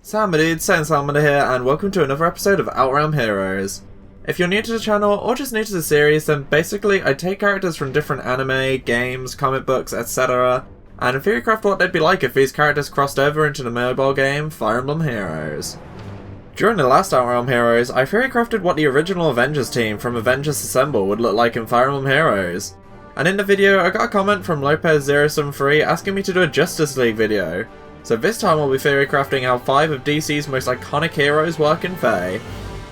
Saiyan Salamander here, and welcome to another episode of Outrealm Heroes. If you're new to the channel, or just new to the series, then basically I take characters from different anime, games, comic books, etc. and theorycraft what they'd be like if these characters crossed over into the mobile game Fire Emblem Heroes. During the last Outrealm Heroes, I theorycrafted what the original Avengers team from Avengers Assemble would look like in Fire Emblem Heroes. And in the video, I got a comment from Lopez073 asking me to do a Justice League video. So this time I'll be theorycrafting how 5 of DC's most iconic heroes work in Fae.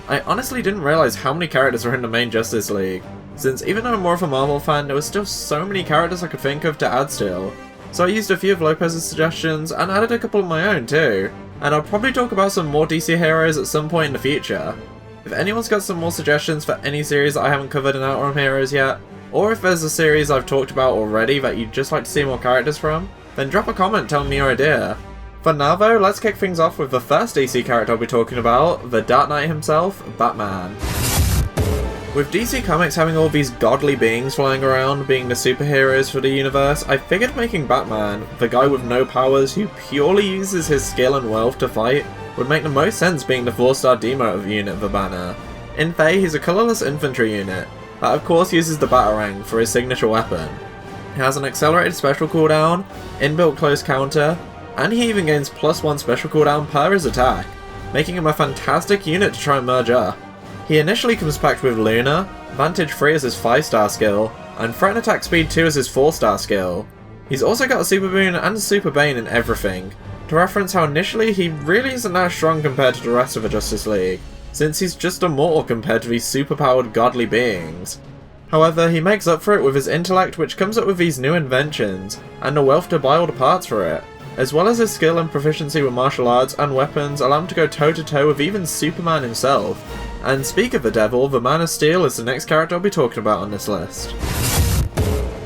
I honestly didn't realise how many characters were in the main Justice League, since even though I'm more of a Marvel fan, there was still so many characters I could think of to add still. So I used a few of Lopez's suggestions and added a couple of my own too, and I'll probably talk about some more DC heroes at some point in the future. If anyone's got some more suggestions for any series that I haven't covered in Outrealm Heroes yet, or if there's a series I've talked about already that you'd just like to see more characters from, then drop a comment telling me your idea. For now though, let's kick things off with the first DC character I'll be talking about, the Dark Knight himself, Batman. With DC Comics having all these godly beings flying around, being the superheroes for the universe, I figured making Batman, the guy with no powers who purely uses his skill and wealth to fight, would make the most sense being the 4-star demotive unit of the banner. In Fae, he's a colourless infantry unit, that of course uses the Batarang for his signature weapon. He has an accelerated special cooldown, inbuilt close counter, and he even gains +1 special cooldown per his attack, making him a fantastic unit to try and merge up. He initially comes packed with Luna, Vantage 3 as his 5-star skill, and Threat and Attack Speed 2 as his 4-star skill. He's also got a Super Boon and a Super Bane in everything, to reference how initially he really isn't that strong compared to the rest of the Justice League, since he's just a mortal compared to these superpowered godly beings. However, he makes up for it with his intellect, which comes up with these new inventions, and the wealth to buy all the parts for it, as well as his skill and proficiency with martial arts and weapons allow him to go toe-to-toe with even Superman himself. And speak of the devil, the Man of Steel is the next character I'll be talking about on this list.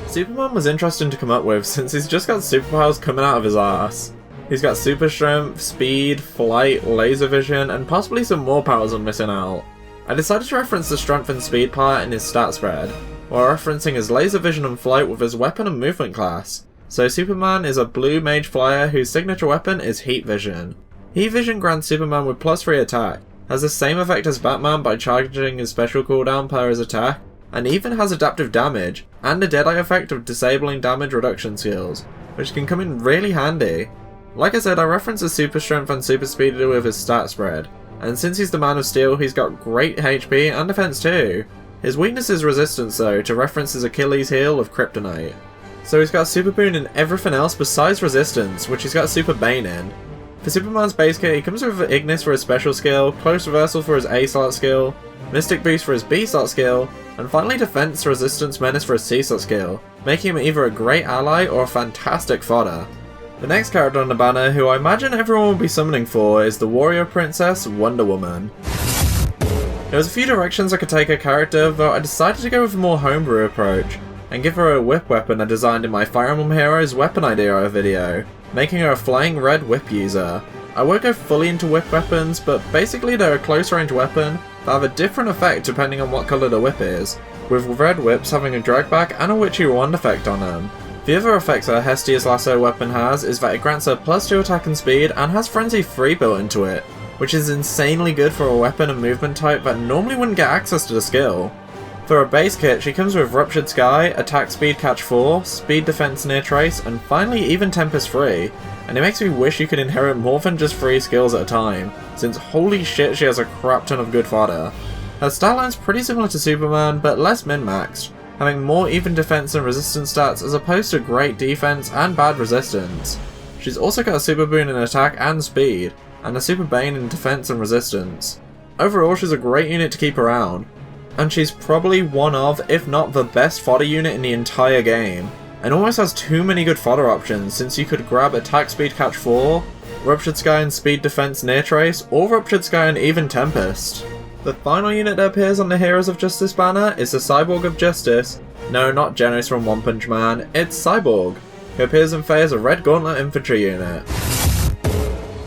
Superman was interesting to come up with since he's just got superpowers coming out of his ass. He's got super strength, speed, flight, laser vision, and possibly some more powers I'm missing out. I decided to reference the strength and speed part in his stat spread, while referencing his laser vision and flight with his weapon and movement class. So Superman is a blue mage flyer whose signature weapon is Heat Vision. Heat Vision grants Superman with +3 attack, has the same effect as Batman by charging his special cooldown per his attack, and even has adaptive damage, and a Deadeye effect of disabling damage reduction skills, which can come in really handy. Like I said, I referenced his super strength and super speed with his stat spread, and since he's the Man of Steel, he's got great HP and defense too. His weakness is resistance though, to reference his Achilles heel of Kryptonite. So he's got Super Boon in everything else besides resistance, which he's got Super Bane in. For Superman's base kit, he comes with Ignis for his special skill, Close Reversal for his A slot skill, Mystic Boost for his B slot skill, and finally Defense Resistance Menace for his C slot skill, making him either a great ally or a fantastic fodder. The next character on the banner, who I imagine everyone will be summoning for, is the warrior princess, Wonder Woman. There was a few directions I could take her character, though I decided to go with a more homebrew approach, and give her a whip weapon I designed in my Fire Emblem Heroes weapon idea video, making her a flying red whip user. I won't go fully into whip weapons, but basically they're a close range weapon that have a different effect depending on what colour the whip is, with red whips having a drag back and a witchy wand effect on them. The other effects that Hestia's lasso weapon has is that it grants her +2 attack and speed and has Frenzy 3 built into it, which is insanely good for a weapon and movement type that normally wouldn't get access to the skill. For her base kit, she comes with Ruptured Sky, Attack Speed Catch 4, Speed Defense Near Trace, and finally even Tempest 3, and it makes me wish you could inherit more than just 3 skills at a time, since holy shit she has a crap ton of good fodder. Her stat line's pretty similar to Superman, but less min-maxed, having more even defense and resistance stats as opposed to great defense and bad resistance. She's also got a Super Boon in attack and speed, and a Super Bane in defense and resistance. Overall, she's a great unit to keep around, and she's probably one of, if not the best fodder unit in the entire game, and almost has too many good fodder options since you could grab Attack Speed Catch 4, Ruptured Sky and Speed Defense Near Trace, or Ruptured Sky and even Tempest. The final unit that appears on the Heroes of Justice banner is the Cyborg of Justice. No, not Genos from One Punch Man, it's Cyborg, who appears in Fae as a red gauntlet infantry unit.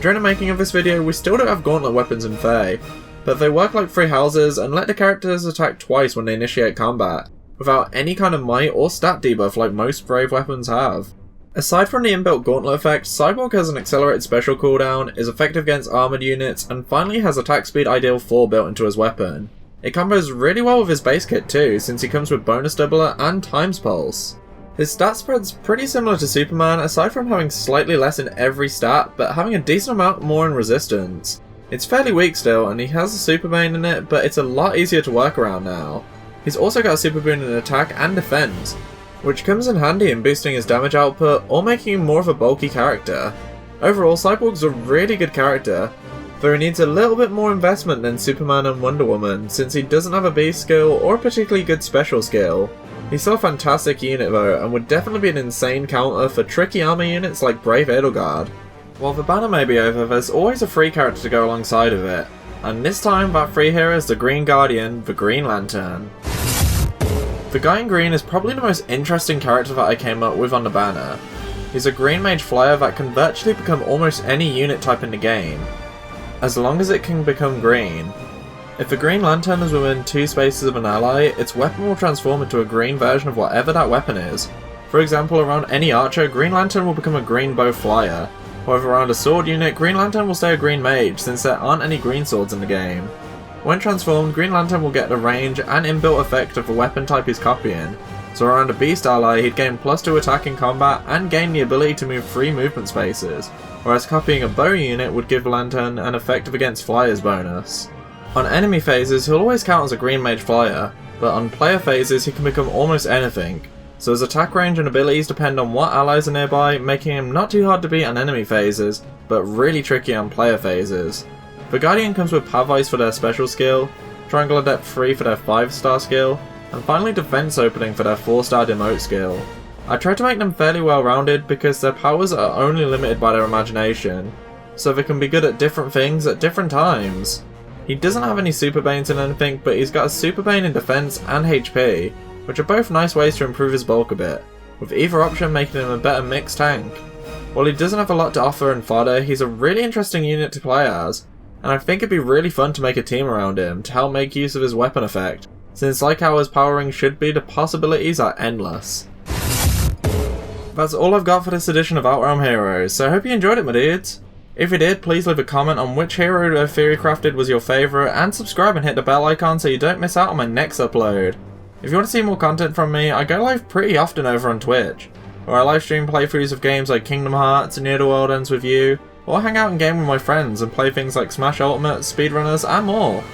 During the making of this video, we still don't have gauntlet weapons in Fae, but they work like 3 houses and let the characters attack twice when they initiate combat, without any kind of might or stat debuff like most brave weapons have. Aside from the inbuilt gauntlet effect, Cyborg has an accelerated special cooldown, is effective against armoured units, and finally has attack speed ideal 4 built into his weapon. It combos really well with his base kit too, since he comes with bonus doubler and times pulse. His stat spread's pretty similar to Superman, aside from having slightly less in every stat, but having a decent amount more in resistance. It's fairly weak still, and he has a super bane in it, but it's a lot easier to work around now. He's also got a super boon in attack and defense, which comes in handy in boosting his damage output or making him more of a bulky character. Overall, Cyborg's a really good character, though he needs a little bit more investment than Superman and Wonder Woman, since he doesn't have a beast skill or a particularly good special skill. He's still a fantastic unit though, and would definitely be an insane counter for tricky armor units like Brave Edelgard. While the banner may be over, there's always a free character to go alongside of it, and this time that free hero is the Green Guardian, the Green Lantern. The guy in green is probably the most interesting character that I came up with on the banner. He's a green mage flyer that can virtually become almost any unit type in the game, as long as it can become green. If the Green Lantern is within 2 spaces of an ally, its weapon will transform into a green version of whatever that weapon is. For example, around any archer, Green Lantern will become a green bow flyer. However, around a sword unit, Green Lantern will stay a green mage, since there aren't any green swords in the game. When transformed, Green Lantern will get the range and inbuilt effect of the weapon type he's copying, so around a beast ally he'd gain +2 attack in combat and gain the ability to move 3 movement spaces, whereas copying a bow unit would give Lantern an effective against flyers bonus. On enemy phases he'll always count as a green mage flyer, but on player phases he can become almost anything, so his attack range and abilities depend on what allies are nearby, making him not too hard to beat on enemy phases, but really tricky on player phases. The Guardian comes with Path Ice for their special skill, Triangle of Depth 3 for their 5-star skill, and finally Defense Opening for their 4-star Demote skill. I tried to make them fairly well rounded because their powers are only limited by their imagination, so they can be good at different things at different times. He doesn't have any super banes in anything, but he's got a super bane in defense and HP, which are both nice ways to improve his bulk a bit, with either option making him a better mixed tank. While he doesn't have a lot to offer in fodder, he's a really interesting unit to play as, and I think it'd be really fun to make a team around him to help make use of his weapon effect, since like how his powering should be, the possibilities are endless. That's all I've got for this edition of Outrealm Heroes, so I hope you enjoyed it, my dudes. If you did, please leave a comment on which hero I Theory Crafted was your favourite, and subscribe and hit the bell icon so you don't miss out on my next upload. If you want to see more content from me, I go live pretty often over on Twitch, where I live stream playthroughs of games like Kingdom Hearts, Near the World Ends With You, or hang out and game with my friends and play things like Smash Ultimate, Speedrunners, and more.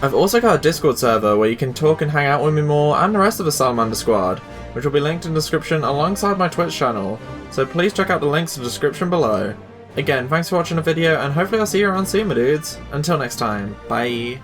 I've also got a Discord server where you can talk and hang out with me more and the rest of the Salamander squad, which will be linked in the description alongside my Twitch channel, so please check out the links in the description below. Again, thanks for watching the video, and hopefully I'll see you around soon, my dudes. Until next time, bye.